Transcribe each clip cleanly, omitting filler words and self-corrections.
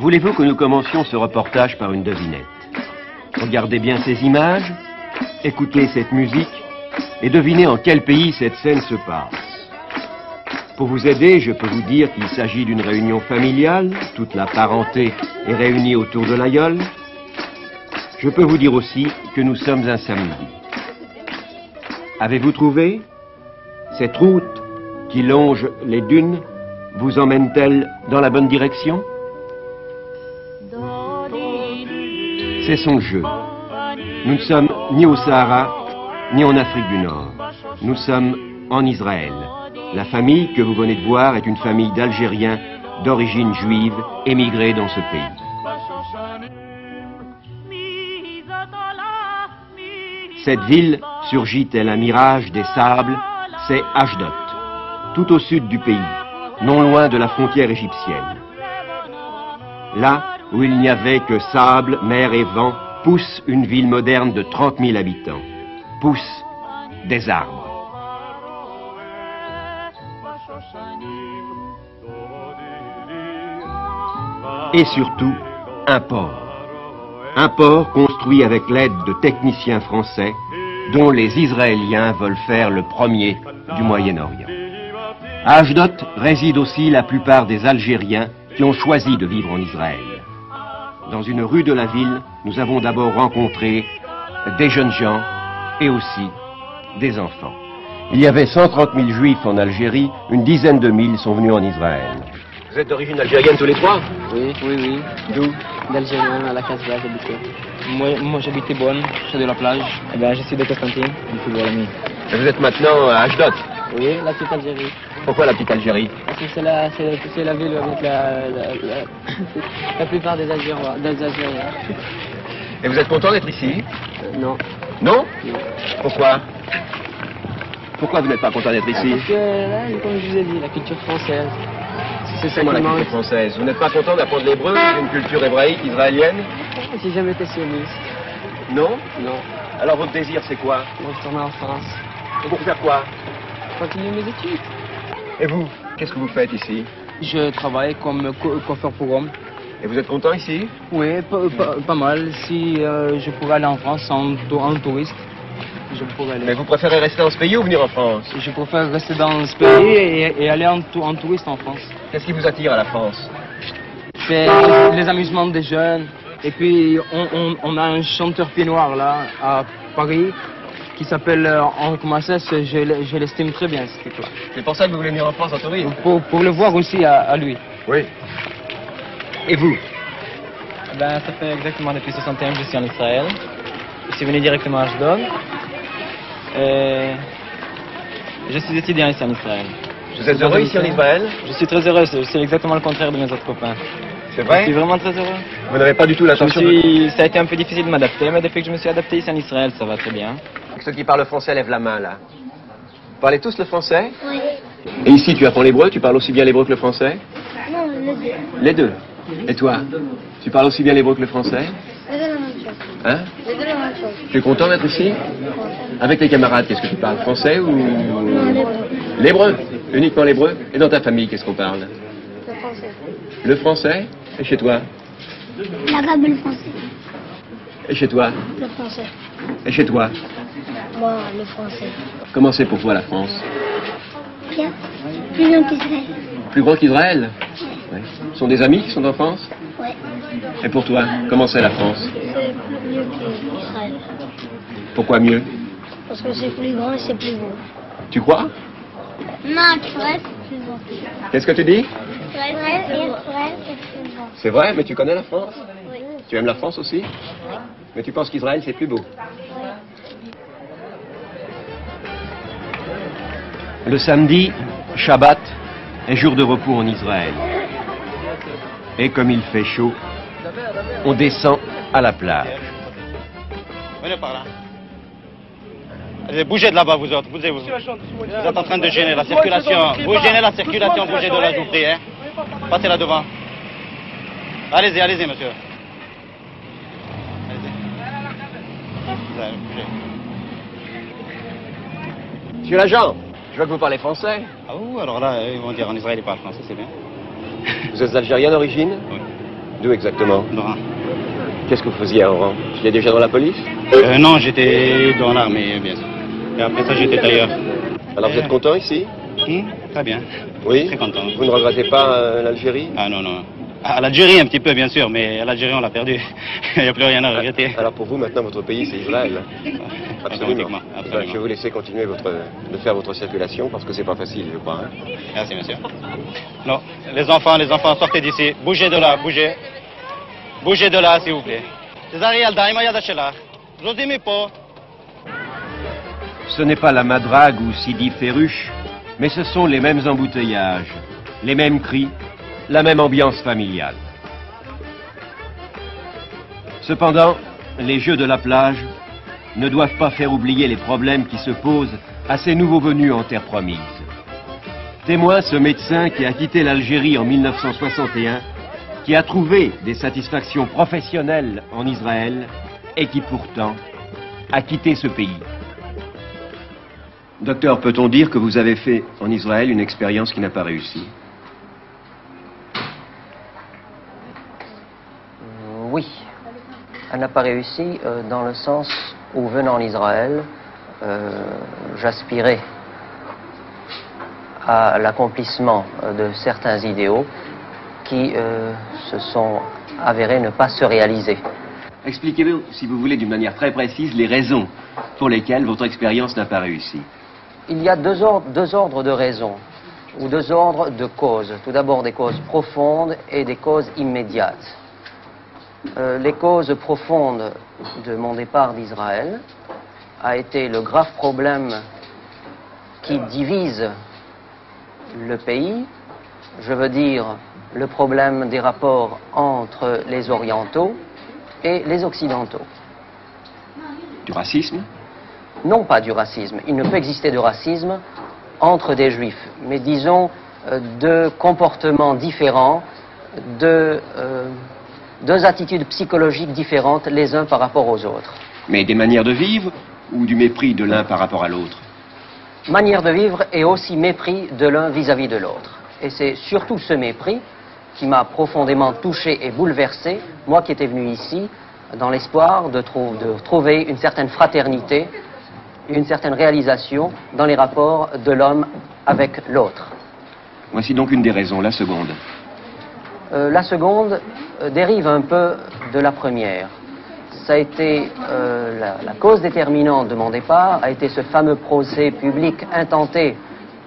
Voulez-vous que nous commencions ce reportage par une devinette? Regardez bien ces images, écoutez cette musique et devinez en quel pays cette scène se passe. Pour vous aider, je peux vous dire qu'il s'agit d'une réunion familiale, toute la parenté est réunie autour de l'aïeul. Je peux vous dire aussi que nous sommes un samedi. Avez-vous trouvé? Cette route qui longe les dunes vous emmène-t-elle dans la bonne direction? C'est son jeu. Nous ne sommes ni au Sahara, ni en Afrique du Nord. Nous sommes en Israël. La famille que vous venez de voir est une famille d'Algériens d'origine juive émigrés dans ce pays. Cette ville surgit tel un mirage des sables, c'est Ashdod, tout au sud du pays, non loin de la frontière égyptienne. Là où il n'y avait que sable, mer et vent, pousse une ville moderne de 30 000 habitants. Poussent des arbres. Et surtout, un port. Un port construit avec l'aide de techniciens français, dont les Israéliens veulent faire le premier du Moyen-Orient. À Ashdod résident aussi la plupart des Algériens qui ont choisi de vivre en Israël. Dans une rue de la ville, nous avons d'abord rencontré des jeunes gens et aussi des enfants. Il y avait 130 000 juifs en Algérie, une dizaine de mille sont venus en Israël. Vous êtes d'origine algérienne tous les trois? Oui. D'où? D'Algérien, à la Casbah, j'habitais. Moi j'habitais Bonn, près de la plage. Eh ben, je suis de Constantine, du football ami. Et vous êtes maintenant à Ashdod? Oui, la petite Algérie. Pourquoi la petite Algérie? Parce que c'est la ville avec la plupart des Algériens. Et vous êtes content d'être ici? Non. Non? Pourquoi? Pourquoi vous n'êtes pas content d'être ici? Parce que là, comme je vous ai dit, la culture française. C'est ça Comment qui la manque. culture française? Vous n'êtes pas content d'apprendre l'hébreu, une culture hébraïque, israélienne? J'ai jamais été sioniste. Non? Non. Alors votre désir c'est quoi? Retourner en France. Et pour faire quoi? Continuer mes études. Et vous? Qu'est-ce que vous faites ici? Je travaille comme coiffeur pour hommes. Et vous êtes content ici? Oui, pas mal. Si je pourrais aller en France en touriste, je pourrais aller. Mais vous préférez rester dans ce pays ou venir en France? Je préfère rester dans ce pays et aller en touriste en France. Qu'est-ce qui vous attire à la France? C'est les amusements des jeunes. Et puis, on a un chanteur pied noir là, à Paris, qui s'appelle Henri Massès. Je l'estime très bien, ce type-là. C'est pour ça que vous voulez venir en France en tourisme? Pour le voir aussi à lui. Oui. Et vous? Ben, ça fait exactement depuis 61 que je suis en Israël. Je suis venu directement à Ashdod. Je suis étudiant ici en Israël. Vous êtes heureux ici en Israël? Je suis très heureux, c'est exactement le contraire de mes autres copains. C'est vrai? Je suis vraiment très heureux. Vous n'avez pas du tout l'intention Ça a été un peu difficile de m'adapter, mais depuis que je me suis adapté ici en Israël, ça va très bien. Ceux qui parlent français lèvent la main là. Vous parlez tous le français? Oui. Et ici tu apprends l'hébreu? Tu parles aussi bien l'hébreu que le français? Non, les deux. Les deux. Et toi? Tu parles aussi bien l'hébreu que le français? Les deux la même chose. Hein? Les deux la même chose. Tu es content d'être ici? Avec les camarades, qu'est-ce que tu parles? Français ou... Non, les deux. L'hébreu? Uniquement l'hébreu? Et dans ta famille, qu'est-ce qu'on parle? Le français. Le français? Et chez toi? L'arabe et le français. Et chez toi? Le français. Et chez toi? Moi, le français. Comment c'est pour toi la France? Bien. Plus bien qu'Israël. Plus grand qu'Israël? Ouais. Ce sont des amis qui sont d'enfance? Ouais. Et pour toi, comment c'est la France? C'est plus mieux qu'Israël. Pourquoi mieux? Parce que c'est plus grand et c'est plus beau. Tu crois? Non, Israël, c'est plus beau. Qu'est-ce que tu dis? Israël, c'est plus beau. C'est vrai, mais tu connais la France? Oui. Tu aimes la France aussi? Mais tu penses qu'Israël c'est plus beau? Le samedi, Shabbat, est jour de repos en Israël. Et comme il fait chaud, on descend à la plage. Venez par là. Allez, bougez de là-bas, vous autres. Bougez, vous êtes en train de gêner la circulation. Vous gênez la circulation, bougez de là, je vous prie. Hein. Passez là devant. Allez-y, allez-y, monsieur. Allez-y. Bougez. Monsieur l'agent, je vois que vous parlez français. Ah oui, alors là, ils vont dire en Israël, ils parlent français, c'est bien. Vous êtes algérien d'origine? Oui. D'où exactement? d'Oran. Qu'est-ce que vous faisiez à Oran? Vous étiez déjà dans la police? Non, j'étais dans l'armée, bien sûr. Et après ça, j'étais ailleurs. Alors vous êtes content ici? Très bien. Oui? Très content. Vous ne regrettez pas l'Algérie? Ah non, non. À l'Algérie un petit peu, bien sûr, mais à l'Algérie, on l'a perdu. Il n'y a plus rien à regretter. Alors pour vous, maintenant, votre pays, c'est Israël? Absolument. Absolument. Je vais vous laisser continuer de faire votre circulation parce que c'est pas facile, je crois. Hein? Merci, monsieur. Non, les enfants, sortez d'ici. Bougez de là, bougez. Bougez de là, s'il vous plaît. Ce n'est pas la Madrague ou Sidi Ferruche, mais ce sont les mêmes embouteillages, les mêmes cris, la même ambiance familiale. Cependant, les jeux de la plage ne doivent pas faire oublier les problèmes qui se posent à ces nouveaux venus en terre promise. Témoin ce médecin qui a quitté l'Algérie en 1961, qui a trouvé des satisfactions professionnelles en Israël et qui pourtant a quitté ce pays. Docteur, peut-on dire que vous avez fait en Israël une expérience qui n'a pas réussi? Oui, elle n'a pas réussi dans le sens où, venant en Israël, j'aspirais à l'accomplissement de certains idéaux qui se sont avérés ne pas se réaliser. Expliquez-vous, si vous voulez, d'une manière très précise, les raisons pour lesquelles votre expérience n'a pas réussi. Il y a deux ordres de raisons, ou deux ordres de causes. Tout d'abord des causes profondes et des causes immédiates. Les causes profondes de mon départ d'Israël a été le grave problème qui divise le pays, je veux dire le problème des rapports entre les orientaux et les occidentaux. Du racisme? Non pas du racisme. Il ne peut exister de racisme entre des juifs, mais disons de comportements différents, deux attitudes psychologiques différentes les uns par rapport aux autres. Mais des manières de vivre ou du mépris de l'un par rapport à l'autre? Manière de vivre et aussi mépris de l'un vis-à-vis de l'autre. Et c'est surtout ce mépris qui m'a profondément touché et bouleversé, moi qui étais venu ici dans l'espoir de trouver une certaine fraternité, une certaine réalisation dans les rapports de l'homme avec l'autre. Voici donc une des raisons, la seconde. La seconde dérive un peu de la première. Ça a été la cause déterminante de mon départ, a été ce fameux procès public intenté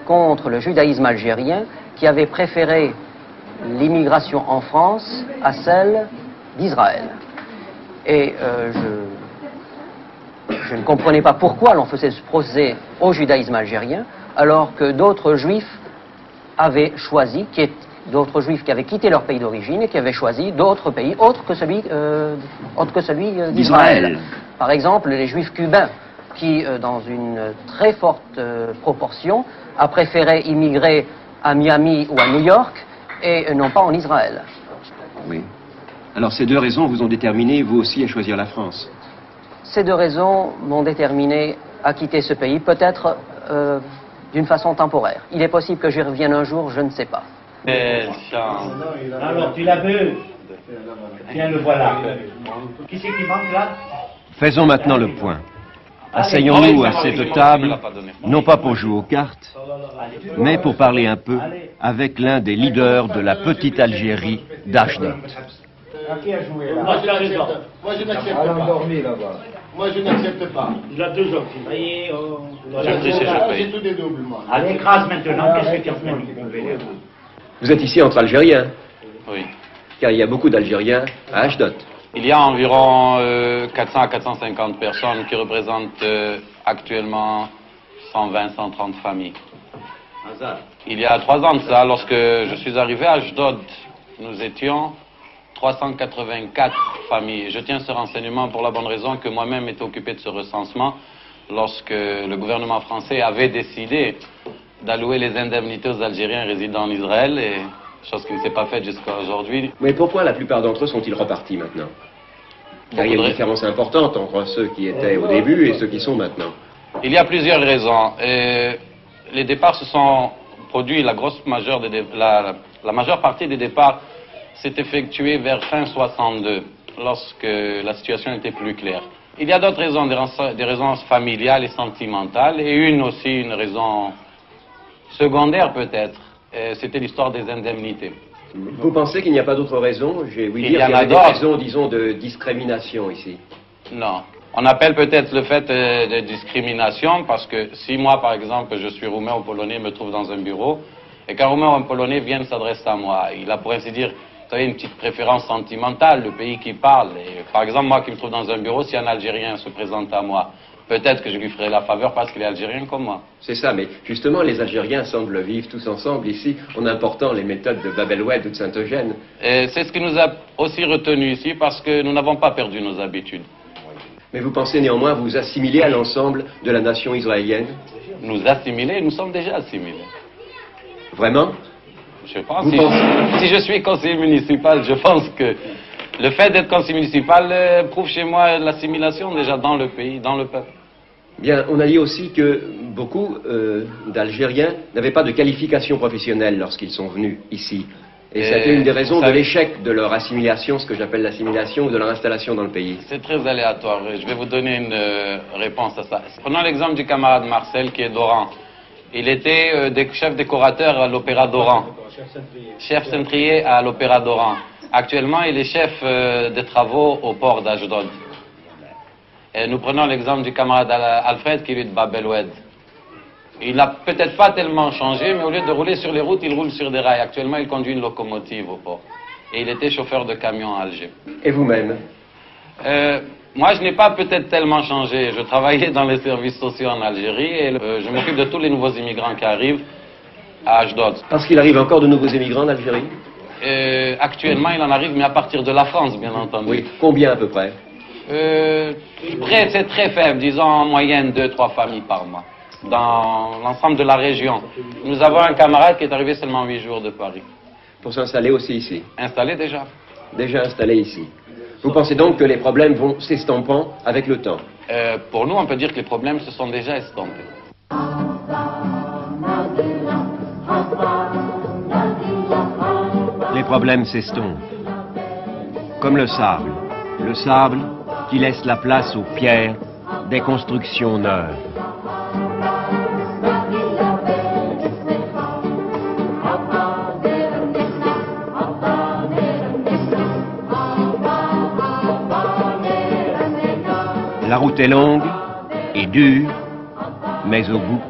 contre le judaïsme algérien qui avait préféré l'immigration en France à celle d'Israël. Et je ne comprenais pas pourquoi l'on faisait ce procès au judaïsme algérien alors que d'autres juifs avaient choisi, d'autres juifs qui avaient quitté leur pays d'origine et qui avaient choisi d'autres pays autres que celui d'Israël. Par exemple, les juifs cubains qui, dans une très forte proportion, a préféré immigrer à Miami ou à New York et non pas en Israël. Oui. Alors ces deux raisons vous ont déterminé, vous aussi, à choisir la France? Ces deux raisons m'ont déterminé à quitter ce pays, peut-être d'une façon temporaire. Il est possible que j'y revienne un jour, je ne sais pas. Alors, tu l'as vu? Tiens, le voilà. Qui c'est qui manque là? Faisons maintenant le point. Asseyons-nous à cette table, non pas pour jouer aux cartes, mais pour parler un peu avec l'un des leaders de la petite Algérie d'Ashdod. Qui a joué là? Moi, je n'accepte pas. Moi, je n'accepte pas. Il a 2 ans. J'ai tout des doubles, moi. Allez, écrase maintenant. Qu'est-ce que tu as fait? Vous êtes ici entre Algériens? Oui. Car il y a beaucoup d'Algériens à Ashdod. Il y a environ 400 à 450 personnes qui représentent actuellement 120-130 familles. Il y a 3 ans de ça, lorsque je suis arrivé à Ashdod, nous étions 384 familles. Je tiens ce renseignement pour la bonne raison que moi-même étais occupé de ce recensement lorsque le gouvernement français avait décidé d'allouer les indemnités aux Algériens résidant en Israël, et chose qui ne s'est pas faite jusqu'à aujourd'hui. Mais pourquoi la plupart d'entre eux sont-ils repartis maintenant? Car il y a une différence importante entre ceux qui étaient au début et ceux qui sont maintenant. Il y a plusieurs raisons. Les départs se sont produits, la majeure partie des départs s'est effectué vers fin 62, lorsque la situation était plus claire. Il y a d'autres raisons, des raisons familiales et sentimentales, et une raison secondaire peut-être, c'était l'histoire des indemnités. Vous pensez qu'il n'y a pas d'autres raisons? J'ai ouï dire qu'il y avait des raisons, disons, de discrimination ici. Non. On appelle peut-être le fait de discrimination parce que si moi, par exemple, je suis roumain ou polonais, me trouve dans un bureau, et qu'un roumain ou un polonais vient s'adresser à moi, il a pour ainsi dire, vous savez, une petite préférence sentimentale, le pays qui parle. Et, par exemple, moi qui me trouve dans un bureau, si un Algérien se présente à moi, peut-être que je lui ferai la faveur parce qu'il est algérien comme moi. C'est ça, mais justement, les Algériens semblent vivre tous ensemble ici, en important les méthodes de Bab el-Oued ou de Saint-Eugène. C'est ce qui nous a aussi retenu ici parce que nous n'avons pas perdu nos habitudes. Mais vous pensez néanmoins vous assimiler à l'ensemble de la nation israélienne? Nous assimiler, nous sommes déjà assimilés. Vraiment? Je pense. Si je suis conseiller municipal, je pense que le fait d'être conseiller municipal prouve chez moi l'assimilation déjà dans le pays, dans le peuple. Bien, on a dit aussi que beaucoup d'Algériens n'avaient pas de qualification professionnelle lorsqu'ils sont venus ici. Et ça a été une des raisons de l'échec de leur assimilation, ce que j'appelle l'assimilation, ou de leur installation dans le pays. C'est très aléatoire. Je vais vous donner une réponse à ça. Prenons l'exemple du camarade Marcel qui est d'Oran. Il était chef décorateur à l'Opéra d'Oran. Chef cintrier à l'Opéra d'Oran. Actuellement, il est chef des travaux au port d'Ashdod. Et nous prenons l'exemple du camarade Alfred qui est de Bab el-Oued. Il n'a peut-être pas tellement changé, mais au lieu de rouler sur les routes, il roule sur des rails. Actuellement, il conduit une locomotive au port. Et il était chauffeur de camion à Alger. Et vous-même? Moi, je n'ai pas peut-être tellement changé. Je travaillais dans les services sociaux en Algérie et je m'occupe de tous les nouveaux immigrants qui arrivent à Ashdod. Parce qu'il arrive encore de nouveaux immigrants en Algérie? Actuellement, il en arrive, mais à partir de la France, bien entendu. Oui. Combien à peu près? C'est très faible, disons en moyenne 2-3 familles par mois. Dans l'ensemble de la région. Nous avons un camarade qui est arrivé seulement 8 jours de Paris. Pour s'installer aussi ici? Installé déjà. Déjà installé ici. Vous pensez donc que les problèmes vont s'estompant avec le temps? Pour nous, on peut dire que les problèmes se sont déjà estompés. Les problèmes s'estompent. Comme le sable. Le sable qui laisse la place aux pierres des constructions neuves. La route est longue et dure, mais au bout,